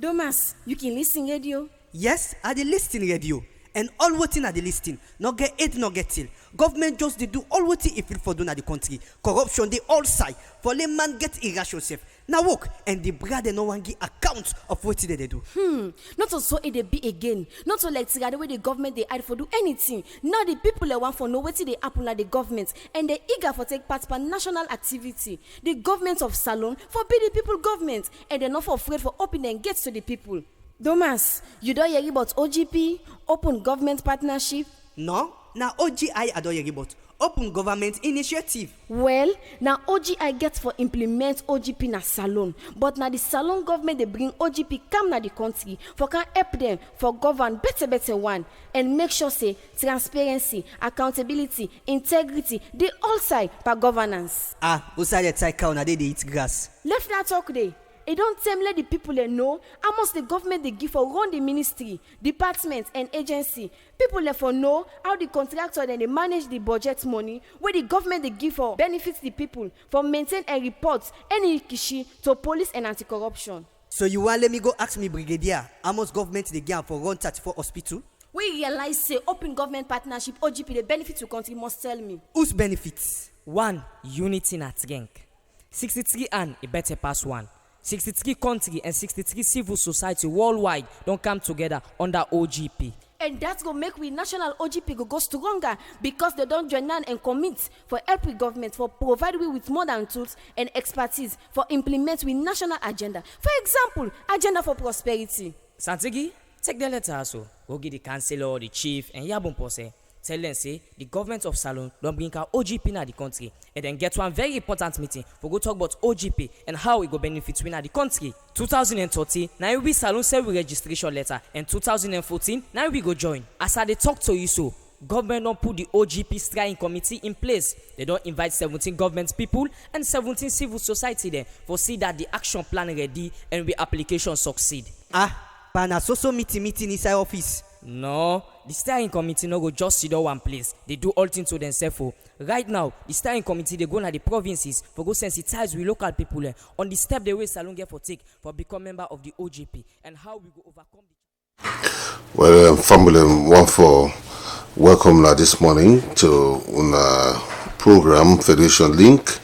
Thomas, you can listen radio. Yes, I dey listen radio. And all wetin I dey listen, no get aid, no get till. Government just dey do all wetin e feel for do na the country. Corruption dey all side. For layman get irration self. Na work and the brother no wan give account of wetin they dey do. Not so it dey be again. Not so like the way the government they hide for do anything. Now the people they want for know wetin dey happen at the government and they eager for take part for national activity. The government of Salon forbid the people government and they not for afraid for opening gates to the people. Thomas, you don't hear about OGP, Open Government Partnership? No, na OGI I don hear about. Open Government Initiative. Well, now OGI gets for implement OGP na Salon, but now the Salon government they bring OGP come na the country for can help them for govern better one and make sure say transparency, accountability, integrity, they all side per governance. Outside the cycle na they eat grass. Left that talk day. It don't tell let the people they know how much the government they give for run the ministry, department and agency. People let for know how the contractor then they manage the budget money where the government they give for benefits the people for maintain and report any kishi to police and anti-corruption. So you want let me go ask me brigadier how much government they give for run 34 hospital? We realize say open government partnership OGP the benefit to country must tell me. Whose benefits? 1. Unity na rank. 63 and a better pass 1. 63 country and 63 civil society worldwide don't come together under OGP. And that's going to make we national OGP go stronger because they don't join in and commit for help with government for provide we with modern tools and expertise for implement with national agenda. For example, agenda for prosperity. Santigi, take the letter also. Go get the councillor, the chief, and Yabon Pose. Tell them say the government of Salon don't bring our OGP na the country and then get one very important meeting for go talk about OGP and how we go benefit we na the country. 2013 now we Salon send we registration letter and 2014 now we go join. As I dey talk to you so, government don't put the OGP steering committee in place. They don't invite 17 government people and 17 civil society there for see that the action plan ready and the application succeed. Pana so meeting inside office. No, the steering committee no go just sit down one place. They do all things to themselves. Right now, the steering committee they go na the provinces for go sensitize with local people on the step the way Salon get for take for become member of the OGP and how we go overcome the. Well, family, one for welcome now this morning to una program Federation Link,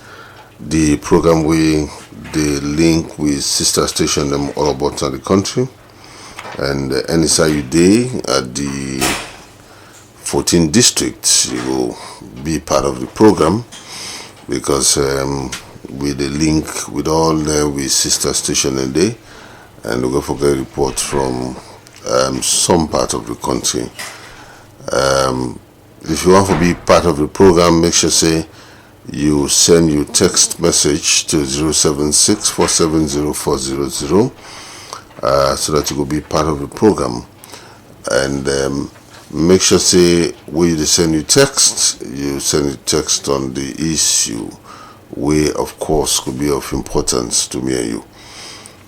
the program we the link with sister station them all about the country. And anytime you day at the 14 districts, you will be part of the program because with the link with all with sister station a day, and we go for get report from some part of the country. If you want to be part of the program, make sure say you send your text message to 076-470-400. So that you will be part of the program, and make sure say when you send you text on the issue where of course could be of importance to me and you.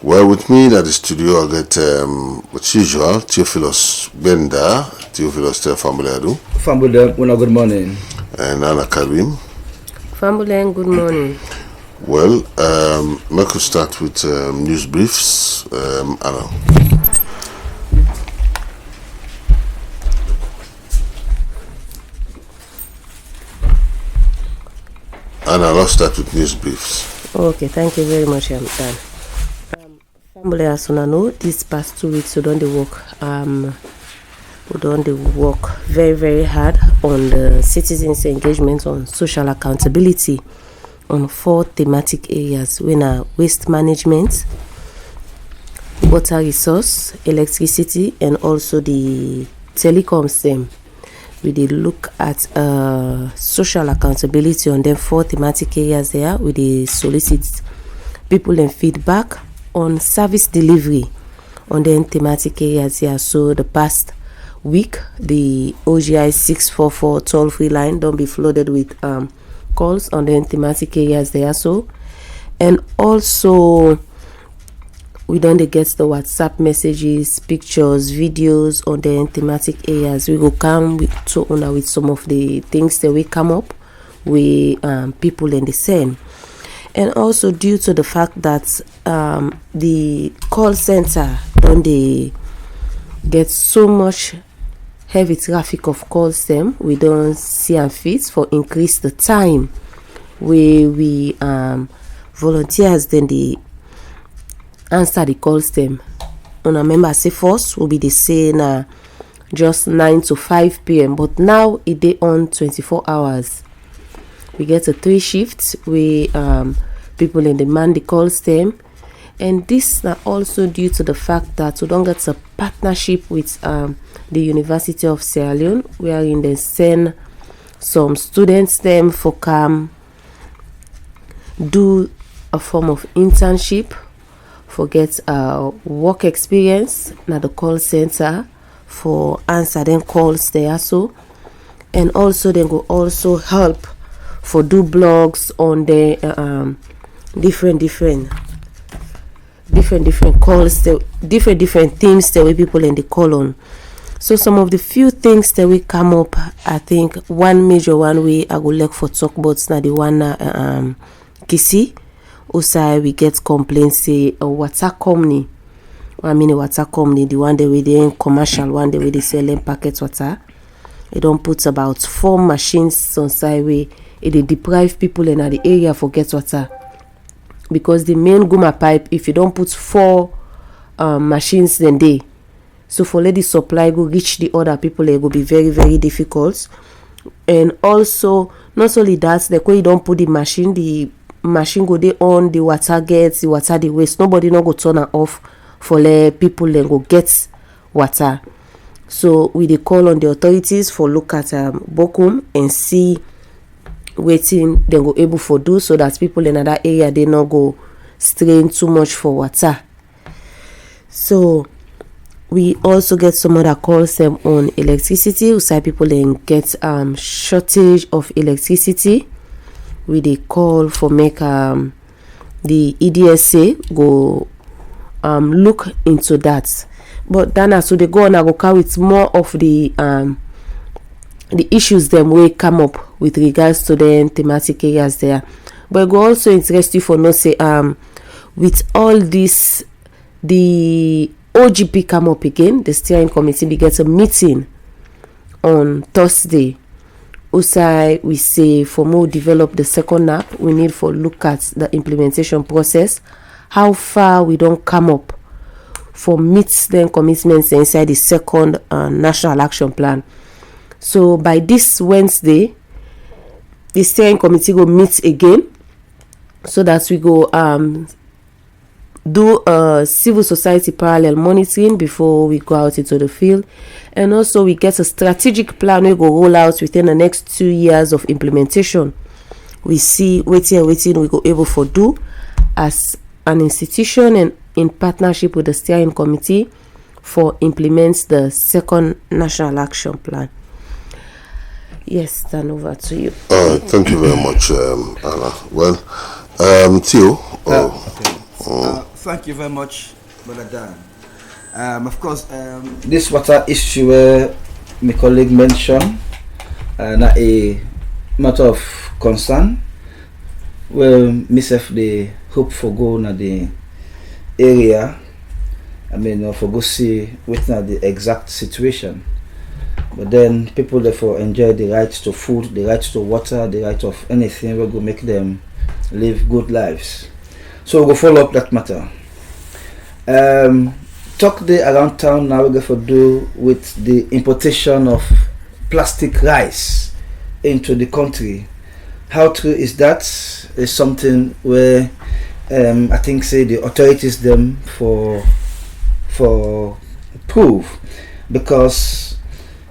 Well, with me at the studio I get as usual Theophilus Benda, Theophilus Fambuleadu. Fambuleadu, good morning. And Anna Karim. Fambuleadu, good morning. Well, we could start with news briefs. Anna. Anna, let's start with news briefs. Okay, thank you very much, Dan. Family, as you know, these past 2 weeks we done the work very, very hard on the citizens' engagement on social accountability on 4 thematic areas. We are waste management, water resource, electricity, and also the telecom same. We did look at social accountability on them 4 thematic areas there. We did solicit people and feedback on service delivery on them thematic areas here. So the past week, the OGI 644 toll-free line don't be flooded with calls on the thematic areas there. So, and also we don't get the WhatsApp messages, pictures, videos on the thematic areas. We will come with some of the things that we come up with people in the same. And also due to the fact that the call center don dey get so much heavy traffic of calls dem, we don see am fit for increase the time wey we volunteers dem dey answer the calls dem. Una remember say first we be dey say na just 9 to 5 p.m. but now e dey on 24 hours. We get a 3 shifts wey people in demand the calls them, and this na also due to the fact that we don get a partnership with the University of Sierra Leone, wherein they send some students them for come do a form of internship, for get work experience na the call center, for answer them calls there, so and also they go also help for do blogs on the different calls, different themes that we people in the call on. So some of the few things that we come up, I think one major one way I would like for talk about now the one Kisi. Also we get complaints say a water company. I mean a water company, the one that we dey commercial one that we dey selling packet water. They don't put about 4 machines on side way. It dey deprive people in the area for get water. Because the main Guma pipe, if you don't put 4 machines then they, so for let the supply go reach the other people, it will be very, very difficult. And also not only that, the way you don't put the machine go dey on, the water gets, the water the waste, nobody no go turn it off for let people then go get water. So we dey call on the authorities for look at Bokum and see waiting they go able for do, so that people in that area they not go strain too much for water. So we also get some other calls them on electricity. We say people then get shortage of electricity. We dey call for make the EDSA go look into that. But then so they go on and go carry with more of the issues them will come up with regards to the thematic areas there. But it go also interest you for not say with all this, the OGP come up again, the steering committee, we get a meeting on Thursday. Also we say for more develop the second app, we need for look at the implementation process, how far we don't come up for meet them commitments inside the second national action plan. So by this Wednesday, the steering committee will meet again, so that we go do civil society parallel monitoring before we go out into the field, and also we get a strategic plan we go roll out within the next 2 years of implementation. We see waiting we go able for do as an institution and in partnership with the steering committee for implements the second national action plan. Yes, turn over to you. Thank you very much, Anna. Well, Theo. Thank you very much, Brother Dan. Of course, this water issue my colleague mentioned, not a matter of concern. Well, myself, they hope for go na the area. I mean, for go see what's not the exact situation. But then people therefore enjoy the right to food, the right to water, the right of anything will go make them live good lives. So we'll go follow up that matter. Talk there around town now we're going to do with the importation of plastic rice into the country. How true is that? Is something where I think say the authorities them for proof, because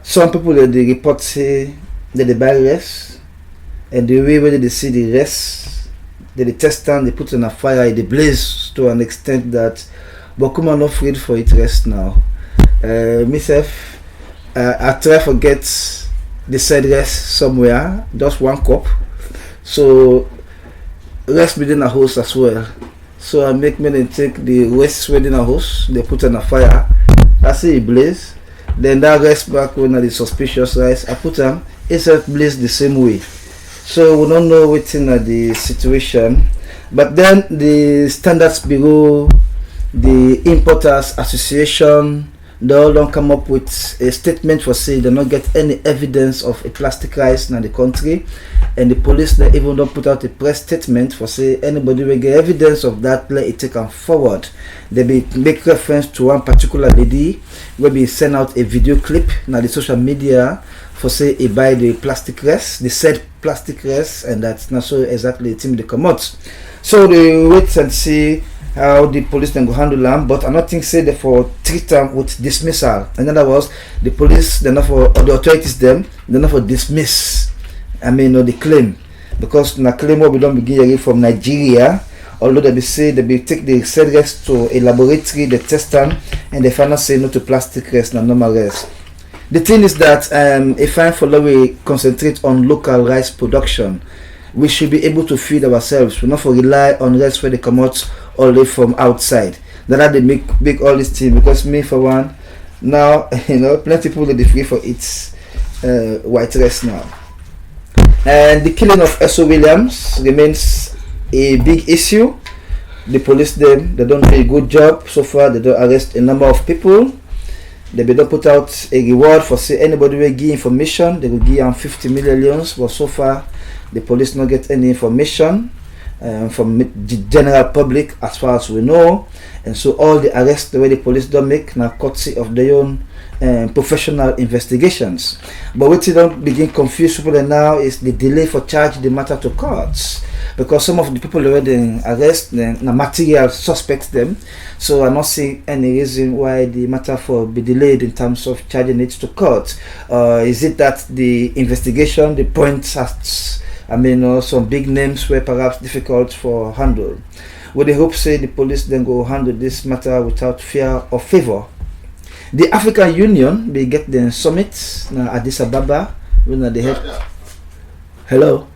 some people they report say that they buy rice, and the way where they see the rice, they test and they put it on a fire, they blaze to an extent that Bokuma not afraid for it rest now. Myself, I try to get the said rest somewhere, just 1 cup, so rest within a house as well. So I make men take the rest within a house, they put on a fire, I see it blaze. Then that rest back when the suspicious rice, I put them, it's blaze the same way. So we don't know what's in the situation. But then the Standards Bureau, the Importers Association, they all don't come up with a statement for say they don't get any evidence of a plastic rice in the country, and the police they even don't put out a press statement for say anybody will get evidence of that, let it take them forward. They be make reference to one particular lady where we send out a video clip now the social media for say he buy the plastic rice, the said plastic rice, and that's not so exactly the team they come out. So they wait and see how the police then go handle them, but I not think say they for treat them with dismissal. In other words, the police they're not for, or the authorities them, they're not for dismiss. The claim, because na claim what we don't begin hearing from Nigeria. Although they be say they be take the said rest to a laboratory, they test them, and they finally say no to plastic rest and normal rest. The thing is that if I follow we concentrate on local rice production, we should be able to feed ourselves. We not for rely on rice where they come out all the way from outside. That they make all this thing, because me for one now plenty people they free for its white rice now. And the killing of S.O. Williams remains a big issue. The police they don't do a good job so far. They don't arrest a number of people. They don't put out a reward for say anybody will give information. They will give them 50 million, but so far the police not get any information from the general public as far as we know. And so all the arrests the way the police don't make now courtesy of their own professional investigations. But what you don't begin confuse people now is the delay for charge the matter to courts, because some of the people already arrest the material suspects them. So I not see any reason why the matter for be delayed in terms of charging it to court. Is it that the investigation the points at some big names were perhaps difficult for handle? Would they hope say the police then go handle this matter without fear or favor? The African Union they get the summit na Addis Ababa when they have hello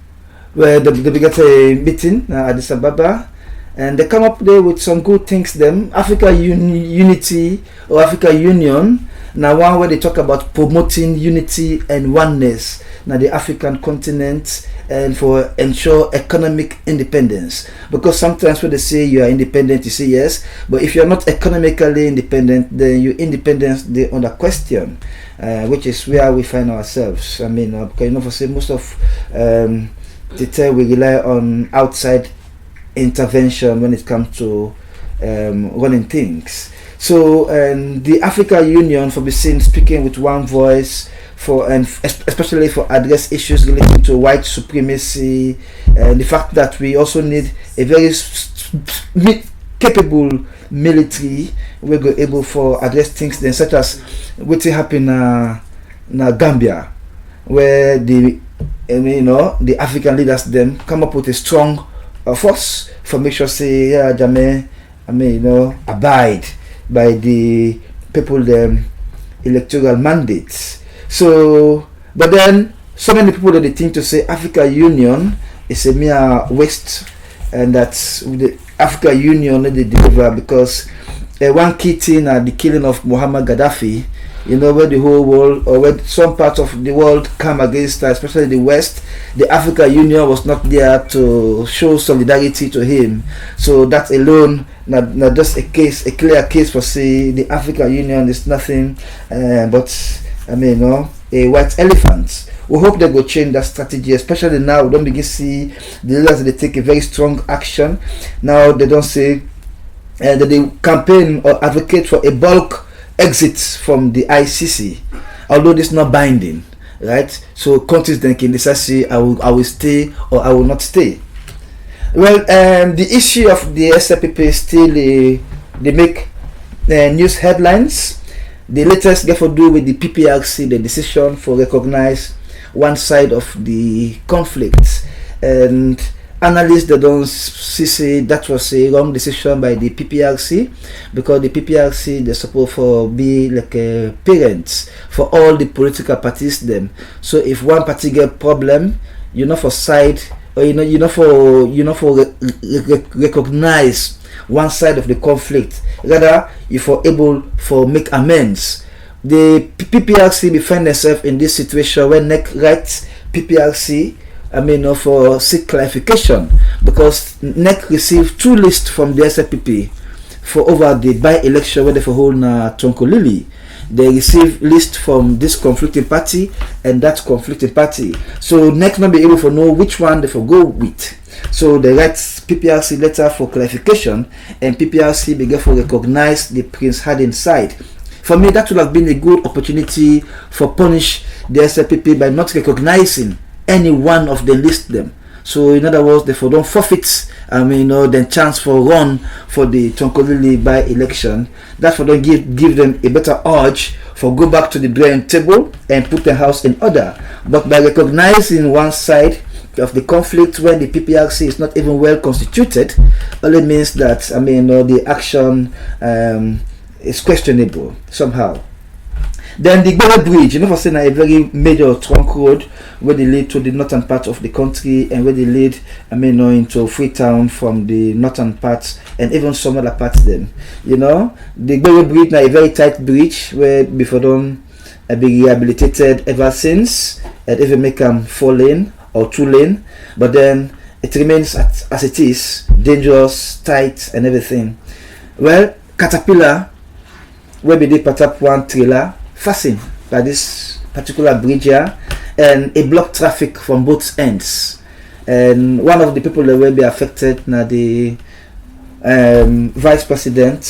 where they get a meeting na Addis Ababa, and they come up there with some good things. Them Africa Unity or Africa Union now one where they talk about promoting unity and oneness now the African continent, and for ensure economic independence. Because sometimes when they say you are independent, you say yes, but if you are not economically independent, then your independence they under question, which is where we find ourselves. Because for say most of the time we rely on outside intervention when it comes to running things. So the African Union for be seen speaking with one voice for, and especially for address issues relating to white supremacy, and the fact that we also need a very capable military we go able for address things then such as what happen in Gambia, where the the African leaders then come up with a strong force for make sure say abide by the people electoral mandates. So but then so many people that they think to say African Union is a mere waste, and that's the African Union they deliver, because one key thing the killing of Muhammad Gaddafi, where the whole world or where some parts of the world come against, especially the West, the African Union was not there to show solidarity to him. So that alone, not just a clear case for say the African Union is nothing but a white elephant. We hope they go change that strategy, especially now we don't begin see the leaders they take a very strong action. Now they don't say that they campaign or advocate for a bulk exit from the ICC, although this is not binding, right? So countries then can decide say I will stay or I will not stay. Well, the issue of the SLPP still they make news headlines. The latest get to do with the PPRC, the decision for recognize one side of the conflict, and analysts they don't say that was a wrong decision by the PPRC, because the PPRC they supposed for be like a parents for all the political parties them. So if one party get problem, for side, or recognize one side of the conflict, rather you for able for make amends. The PPRC be find themselves in this situation when next right PPRC for seek clarification, because NEC received 2 lists from the SLPP for over the by-election where they for hold na Tonkolili. They receive list from this conflicting party and that conflicting party. So NEC not be able to know which one they for go with. So they write PPRC letter for clarification, and PPRC began to recognize the Prince Harding side. For me, that would have been a good opportunity for punish the SLPP by not recognizing any one of the list them. So in other words, they for don't forfeit then chance for run for the Tonkolili by election. That for don't give them a better urge for go back to the drawing table and put the house in order. But by recognizing one side of the conflict when the PPRC is not even well constituted, only means that the action is questionable somehow. Then the Gbele Bridge, for saying a very major trunk road where they lead to the northern part of the country, and where they lead into Freetown from the northern parts and even some other parts then. The Gbele Bridge now a very tight bridge where before don't be rehabilitated ever since, and even make them 4-lane or 2-lane, but then it remains as it is, dangerous, tight and everything. Well, Caterpillar where they put up one trailer fastened by this particular bridge here, and it blocked traffic from both ends. And one of the people that will be affected now the Vice President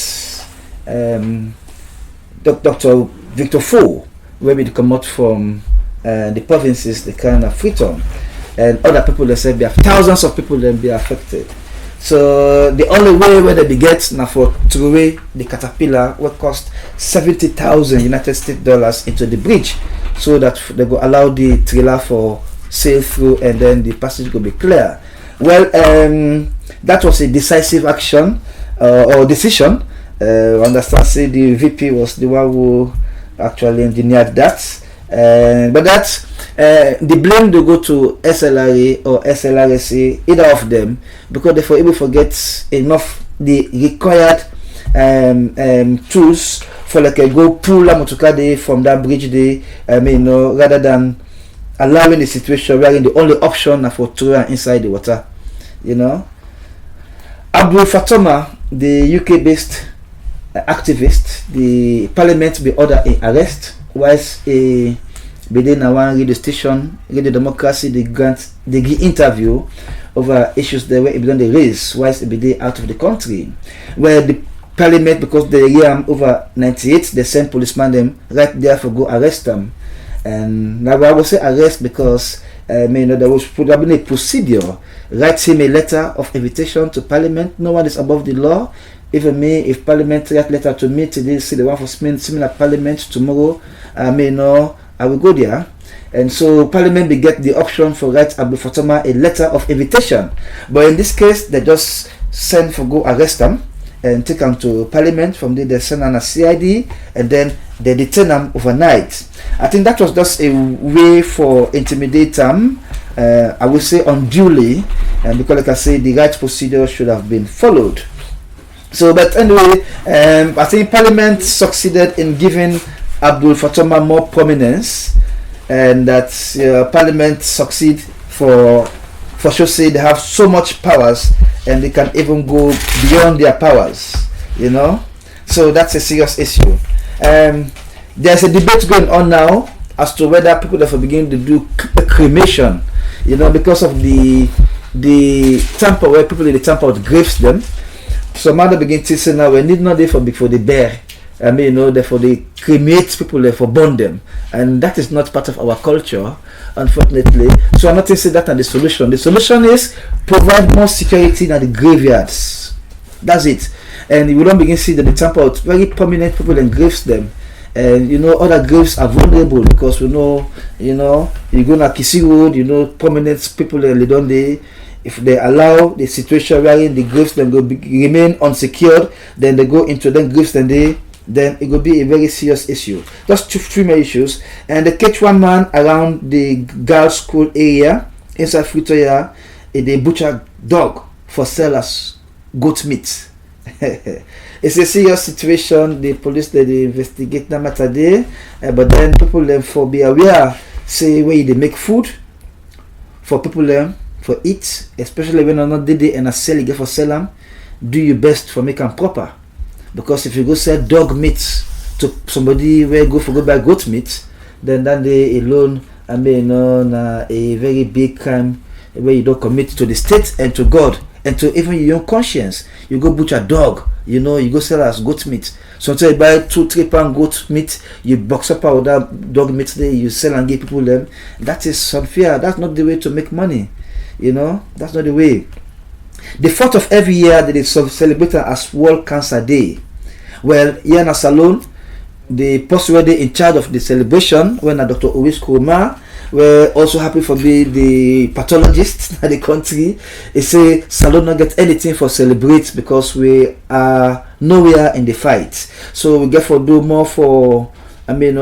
Dr. Victor Fo, where we come out from the provinces, the kind of Freetown, and other people that say thousands of people that be affected. So the only way where they get now for throw away the Caterpillar will cost 70,000 United States dollars into the bridge, so that they go allow the trailer for sail through, and then the passage will be clear. Well, that was a decisive action or decision. Understand? Say the VP was the one who actually engineered that, but that the blame to go to SLRA or SLRSA, either of them, because they for able to get enough the required tools for like a go pull a motocar from that bridge day. Rather than allowing the situation wherein the only option for throwing inside the water. Abdul Fatoma, the UK-based activist, the parliament be ordered in arrest whilst within one radio station, Radio Democracy, they give interview over issues that were even they raise whilst it be out of the country, where the parliament, because they hear over 98, they send policemen them right there for go arrest them. And now I will say arrest because there was probably a procedure. Write him a letter of invitation to parliament. No one is above the law. Even me, if parliament write letter to me today, see the one for similar parliament tomorrow, I will go there. And so parliament will get the option for write Abu Fatoma a letter of invitation. But in this case, they just send for go arrest them and take them to parliament. From there they send on a CID, and then they detain them overnight. I think that was just a way for intimidate them, I would say unduly, and because like I say, the right procedure should have been followed. So, but anyway, I think Parliament succeeded in giving Abdul Fatoma more prominence, and that Parliament succeed for sure say they have so much powers and they can even go beyond their powers, So that's a serious issue. There's a debate going on now as to whether people have begin to do cremation, because of the tamper where people they tamper with graves them. Some other begin to say now we need not there for the bear. Therefore they cremate people, therefore burn them, and that is not part of our culture, unfortunately. So I'm not saying that and the solution. The solution is provide more security in the graveyards. That's it. And you don't begin to see that the tamper with very prominent people and graves them. And other graves are vulnerable because you go to Kisi Road, prominent people they don't they. If they allow the situation wherein the graves then remain unsecured, then they go into the graves and then it will be a very serious issue. Just three more issues. And they catch one man around the girls' school area inside Frutoya, they butcher dog for sell as goat meat. It's a serious situation. The police they investigate the matter there, but then people then for be aware, say where they make food for people for eat, especially when I'm not did it and I sell it get for sell them, do your best for make them proper. Because if you go sell dog meat to somebody where go buy goat meat, then that day alone a very big crime where you don't commit to the state and to God and to even your own conscience. You go butcher dog, you go sell as goat meat. Sometimes you buy 2-3 pound goat meat, you box up with that dog meat there, you sell and give people them. That is unfair. That's not the way to make money. That's not the way. The 4th of every year they celebrate as World Cancer Day. Well, here in a salon, the person were in charge of the celebration, when Dr. Owis Kurma, were also happy for being the pathologist in the country. He say salon not get anything for celebrate because we are nowhere in the fight. So we get for do more for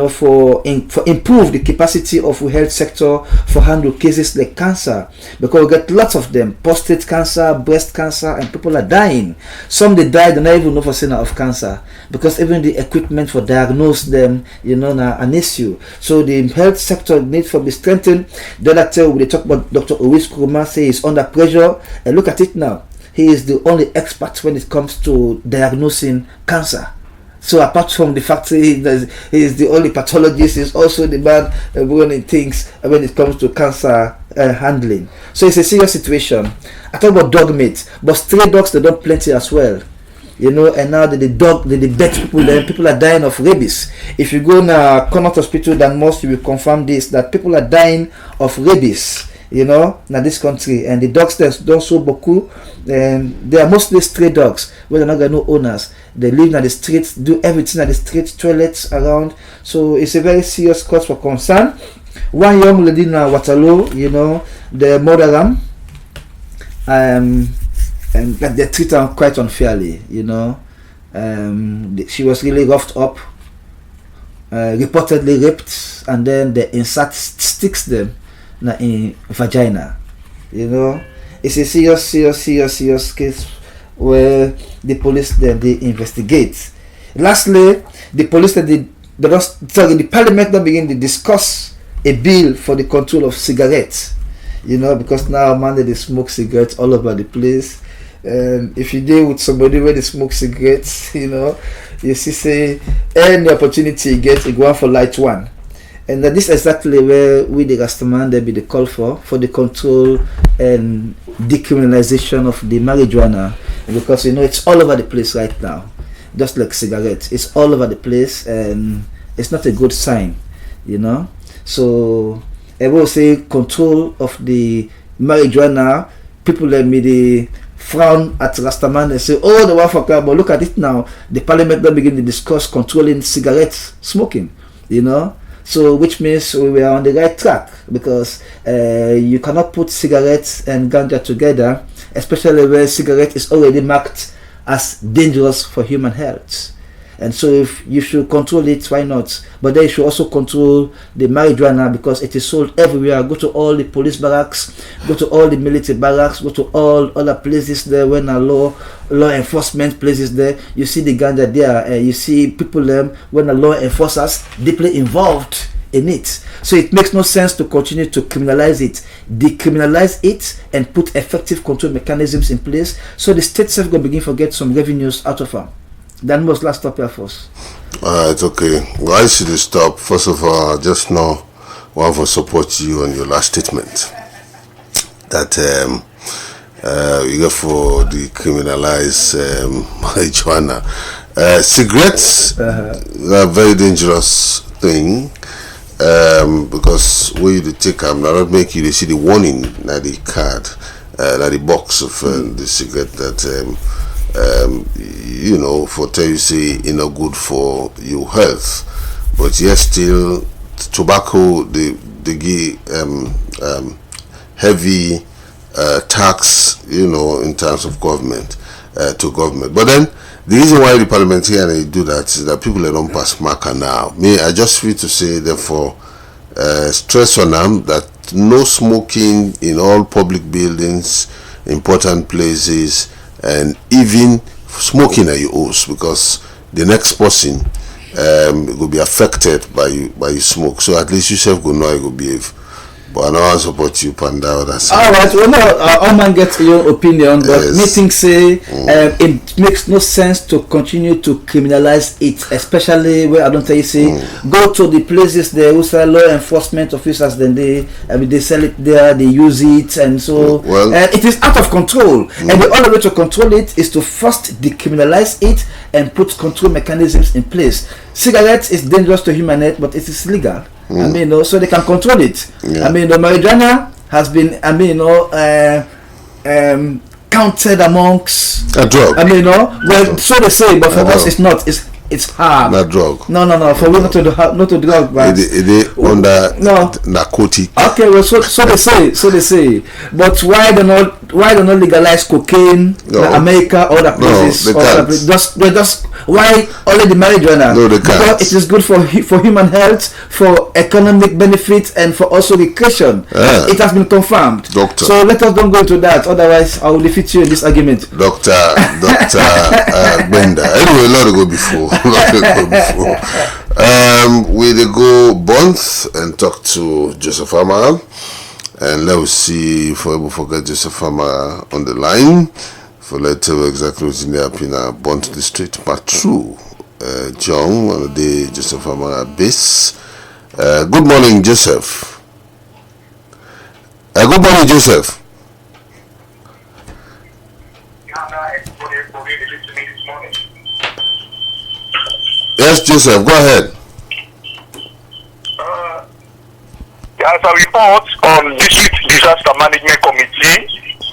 for improve the capacity of the health sector for handle cases like cancer, because we get lots of them: prostate cancer, breast cancer, and people are dying. Some they die, they not even know for sign of cancer, because even the equipment for diagnose them, na an issue. So the health sector needs to be strengthened. The other time we talk about Dr. Owis Kurma, say is under pressure, and look at it now. He is the only expert when it comes to diagnosing cancer. So apart from the fact that he is the only pathologist, he's also the man running things when it comes to cancer handling. So it's a serious situation. I talk about dog meat, but stray dogs, they don't plenty as well. And now the bet people are dying of rabies. If you go to Connaught Hospital, then most you will confirm this, that people are dying of rabies. In this country, and the dogs don't so beaucoup, and they are mostly stray dogs where they're not got no owners. They live in the streets, do everything at the streets, toilets around. So it's a very serious cause for concern. One young lady in Waterloo, they murder them, and they treat her quite unfairly. She was really roughed up, reportedly raped, and then they insert sticks them in vagina. It's a serious case where the police then they investigate. Lastly, the police the parliament now begin to discuss a bill for the control of cigarettes. Because now man they smoke cigarettes all over the place. If you deal with somebody where they smoke cigarettes, you see say any opportunity you get, you go on for light one. And this is exactly where we the Rastaman there be the call for the control and decriminalization of the marijuana, because it's all over the place right now, just like cigarettes. It's all over the place, and it's not a good sign, So I will say control of the marijuana. People let me the frown at Rastaman and say, "Oh, the one for but look at it now. The parliament now begin to discuss controlling cigarette smoking." So which means we were on the right track, because you cannot put cigarettes and ganja together, especially where cigarette is already marked as dangerous for human health. And so if you should control it, why not? But then you should also control the marijuana, because it is sold everywhere. Go to all the police barracks, go to all the military barracks, go to all other places there when a law enforcement places there. You see the ganja there, you see people when the law enforcers deeply involved in it. So it makes no sense to continue to criminalize it. Decriminalize it and put effective control mechanisms in place, so the state self going to begin to get some revenues out of them. Then must last stop here first. Alright, okay. Well, I should stop. First of all, just now want to support you on your last statement that you go for the criminalize marijuana. Cigarettes are a very dangerous thing, because when you take them, not make you see the warning, not the card, not the box of the cigarette that for tell you say not good for your health, but yet still tobacco they give heavy tax in terms of government to government. But then the reason why the parliamentarians do that is that people don't pass marker now. I just feel to say therefore stress on them that no smoking in all public buildings, important places, and even smoking at your house, because the next person will be affected by you smoke. So at least yourself go know you go behave. But I don't support you, Panda. All right, well, no, all man gets your opinion, but Yes. me think say it makes no sense to continue to criminalize it, especially where I don't tell you say go to the places there who say law enforcement officers, then they sell it there, they use it, and so Well, it is out of control. And the only way to control it is to first decriminalize it and put control mechanisms in place. Cigarettes is dangerous to human health, but it is legal. I mean, so they can control it. Yeah. I mean, the marijuana has been, counted amongst a drug. I mean, well, so they say, but for I us know. it's not. It's hard. Not drug. No. For we not to drug, but It is under no. narcotic. Okay, well, so they say. But why they not legalize cocaine No. in America or other places? they can't. They just why only the marijuana? No, they can't. Because it is good for human health, for economic benefits, and for also recreation. Ah. It has been confirmed. Doctor. So let us don't go into that. Otherwise, I will defeat you in this argument. Doctor Bender. Anyway, let it go before. We go Bonth and talk to Joseph Amara, and let us see if we forget Joseph Amara on the line. For let's tell exactly what's in the Apina Bonth District Patrol. John, on the day Joseph Amara base. Good morning, Joseph. Good morning, Joseph. Yes, Joseph, go ahead. As a report on District Disaster Management Committee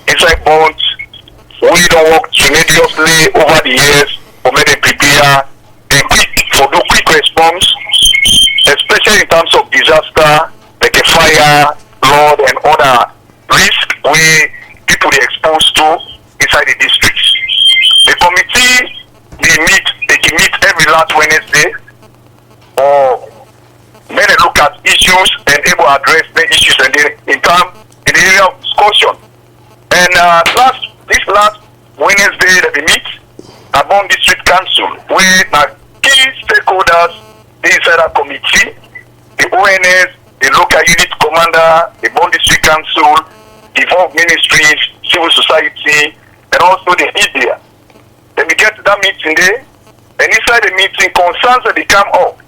inside Bond, we don't work tremendously over the years for me to prepare and quick response, especially in terms of disaster like a fire, flood, and other risks we people are exposed to inside the districts. The committee they meet every last Wednesday or may they look at issues and able to address the issues and in the area of discussion. And this last Wednesday that they meet among District Council, where key stakeholders inside our committee, the ONS, the local unit commander, the Bond District Council, involved ministries, civil society, and also the media. Then we get to that meeting there, and inside the meeting, concerns that they come up.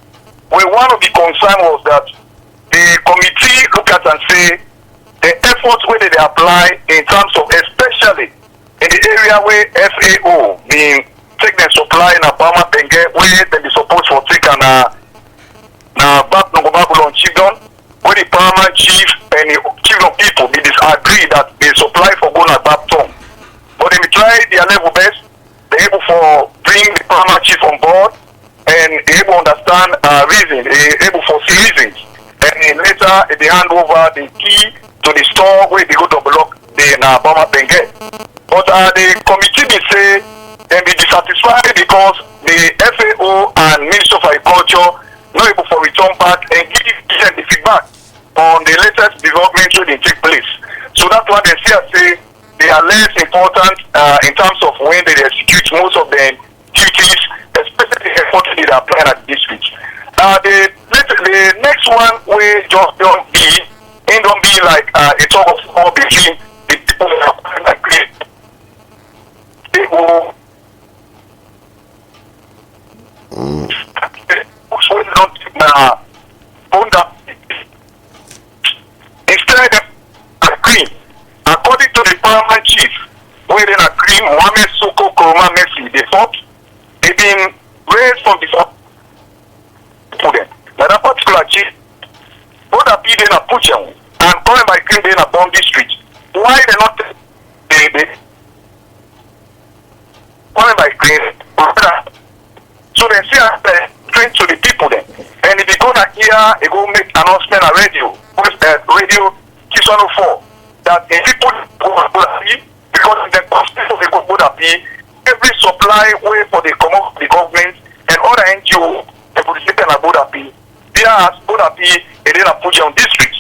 Well, one of the concerns was that the committee look at and say the efforts where they apply in terms of, especially in the area where FAO being take the supply in Abama Bengue, where they be supposed to take an back no Babylon Chiefdom, where the paramount chief and the chief of people be disagree that they supply for Gona Baptom. But they try their level best, they able for bring the paramount chief on board and able to understand reasons, able for see reasons. And later they hand over the key to the store where they go to block the Bama Bengue. But the committee they say they be dissatisfied because the FAO and Ministry of Agriculture not able for return back and give them the feedback on the latest development where they take place. So that's why they say they are less important in terms of when they execute most of the duties, especially the effort they apply at the district. The next one will just don't be like a talk of war between the people that are create. People instead of agree, according to the paramount chief, where they agree, Mohamed Soko Koroma Messi, the fourth, they've been raised from the fourth. Now that particular chief, both are being a Puchang and calling by Green Bay in a Bond district. Why they not they calling by Green? So they say train to the people then. And if you go to here, they go make announcement on radio, radio 604, that if people go to because the constitution they go to every supply way for the government and other NGO, they put the second about they are Bodapi and then Pujan district.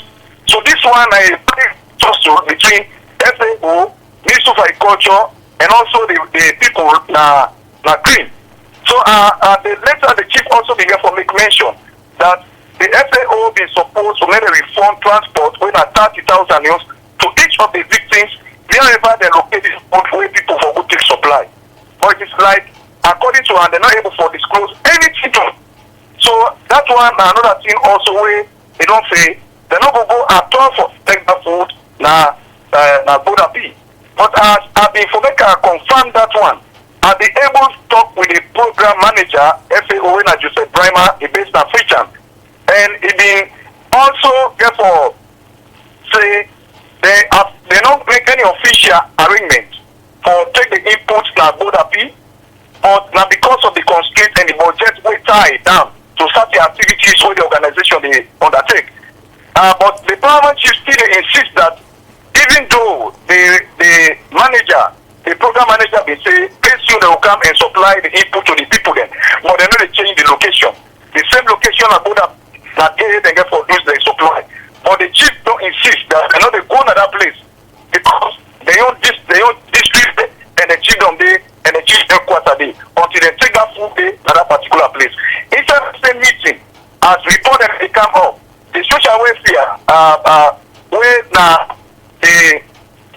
So this one is very tussle between FAO, Ministry of Agriculture, and also the people na green. So later the chief also began to make mention that the FAO is supposed to make a reform transport when at 30,000 euros to each of the victims wherever they located where people for good take supply. But it is like, according to her, they're not able to disclose anything to. So that one another thing also where they don't say they're not going to go at all for take the food na Boda B. But as the information confirmed that one, I'll be able to talk with the program manager, FAO, when I just said Primer, a based in African. And it been also, therefore, say they don't make any official arrangement for take the inputs like Boda P, but now because of the constraints and the budget we tie down to start the activities where the organization they undertake. But the parliament chief still insist that even though the manager, the program manager, they say, pretty soon they will come and supply the input to the people then, but they know they change the location. The same location are good up that they get for use the supply. But the chief don't insist that they know they go to that place because they own district and the chief don't they and the chief headquarters day until they take that food day to that particular place. Inside the same meeting, as reported they come up, the social welfare where now the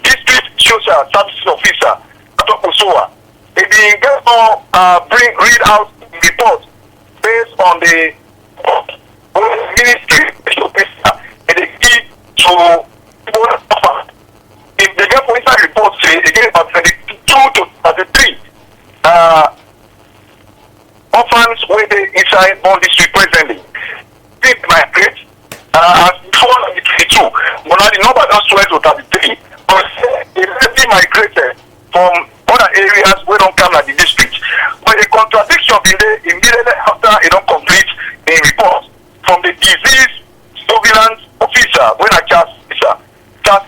district social services officer Atokusoa, they being read out report based on the ministry officer and they give to if they get for inside report say they get about 32 to 33 orphans where they inside all district presently. Think my great as before 22, but now the number don't swell to 33. But it already migrated from other areas where don't come like the district. But the contradiction in there immediately after it don't complete the report from the disease surveillance officer when I just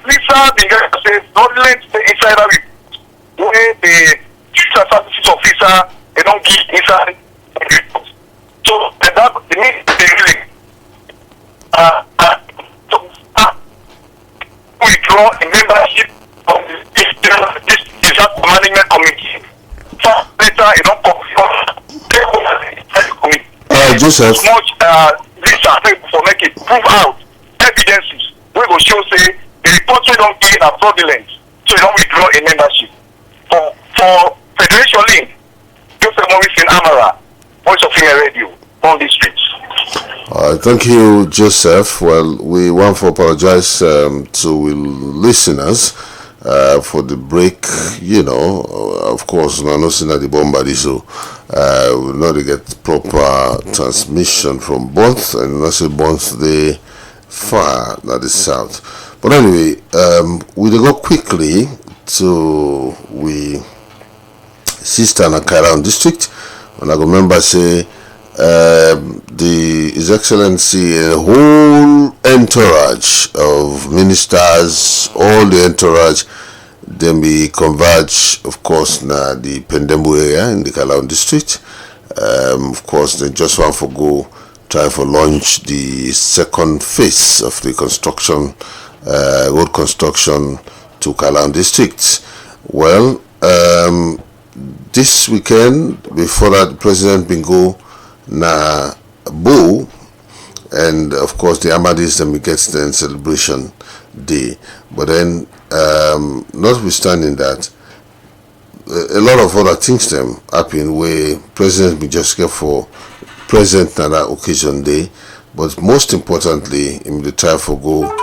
Lisa began to say fraudulent the insider report where the social services officer they don't give inside the report. So that the need they really withdraw a membership of this disaster management committee. First later, you don't Joseph. Much this for make it prove out evidences. We will show say the reports we don't give are fraudulent, so you don't withdraw a membership. For Federation Link, Joseph Morrison Amara, Voice of Female Radio on the streets. Thank you, Joseph. Well, we want to apologize to listeners for the break. You know, of course, we're not seeing at the bombardie, so we not get proper transmission from both, and not say both the far at the south. But anyway, we'll go quickly to sister in Kairan district, and I remember say. His Excellency, a whole entourage of ministers, all the entourage, then we converge, of course, na the Pendembu area in the Kalau district. Of course, they just want to go try for launch the second phase of the construction, road construction to Kalau district. Well, this weekend, before that, the President Bingo na Bo, and of course the Ahmadis then we get the celebration day. But then notwithstanding that, a lot of other things them happen where President be just get for present na that occasion day. But most importantly, in the try for go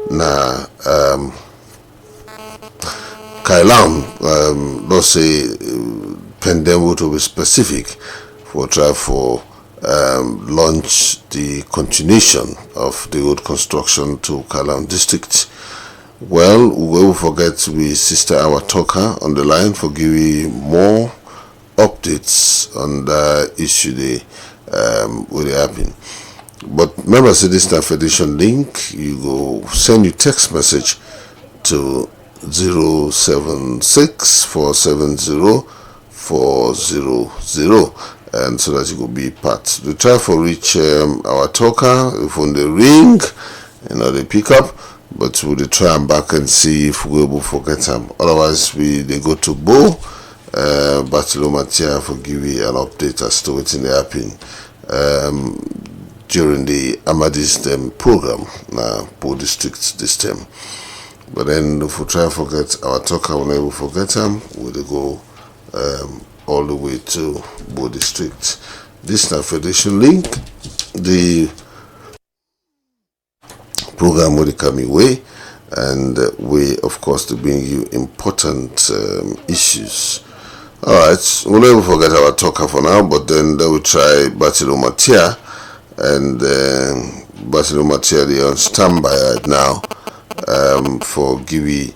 na Kailam, let's say Pendembu to be specific, for try for launch the continuation of the road construction to Kailam district. Well, we will forget with Sister Our Talker on the line for giving more updates on the issue they will happen. But remember, say this time Federation Link, you go send your text message to 076-470-400, and so that you could be part. We try for reach our talker if on the ring, they pick up, but we'll try and back and see if we're able to forget them. Otherwise, they go to Bo, Bartolo Matia for giving an update as to what's in the happen. during the Amadis program, Bo district this time. But then if we try and forget our talker, we never forget them. We'll go all the way to Bo district. This is Federation Link, the program will come your way, and we of course to bring you important issues. Alright, we'll never forget our talker for now, but then they will try Batilo Matia, and Batilo Matia they on standby right now for giving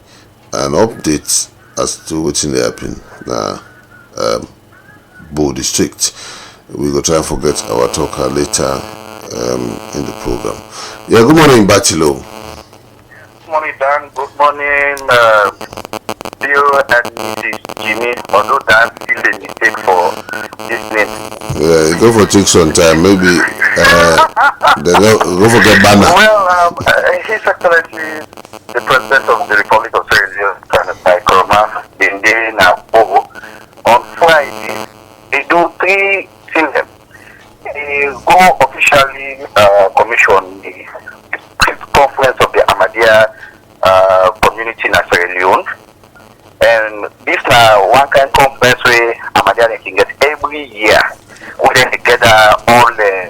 an update as to what's in the happen now Bo district. We will try and forget our talker later in the program. Yeah, good morning, Batilo. Good morning, Dan. Good morning, Bill and Mrs. Jimmy. Although Dan still a mistake for this name. Yeah, you go for chicks on time. Maybe they go for get banner. Well, His Excellency, the President of the Republic of Sierra Leone, Senator Koroma, Binde Nabo, on Friday, they do 3 things. They go officially commission the conference of the Ahmadiyya community in Sierra Leone, and this one kind of conference where Ahmadiyya can get every year, where they gather all the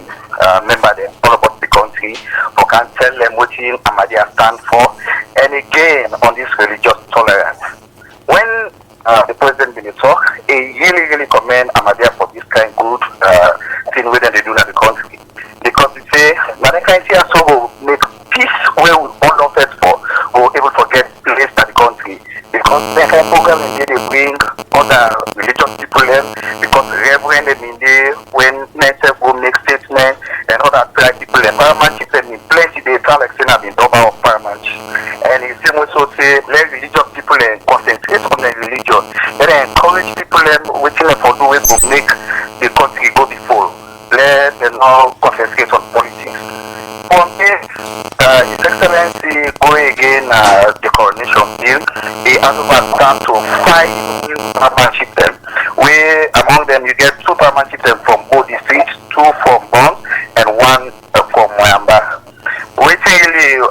members all about the country, who can tell them what Ahmadiyya stand for, and again on this religious tolerance. When the president will talk, he really commend Ahmadiyya for this kind of good thing where they do in the country, because they say now they can see us will make peace where we all of us for we will able to get place in the country, because they can program and they bring other religious people in, because reverend in there when nature will make statement and other tribe people in paramount in plenty they tell like saying I've been double of paramount, and he still also say let religious people concentrate on the religion, then encourage people waiting for do it will make the country go before. Let them now concentrate on politics. From this, His Excellency going again the coronation bill, he has overturned to 5 new paramount chieftains, where among them you get 2 paramount chieftains from Bo district, 2 from Bon, and 1 from Moyamba. Waiting really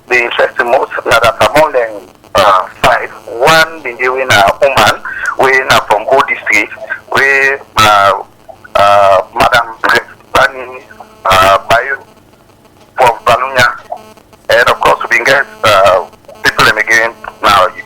the interesting most now that among them 5, 1 been doing a woman, where from Bo district, where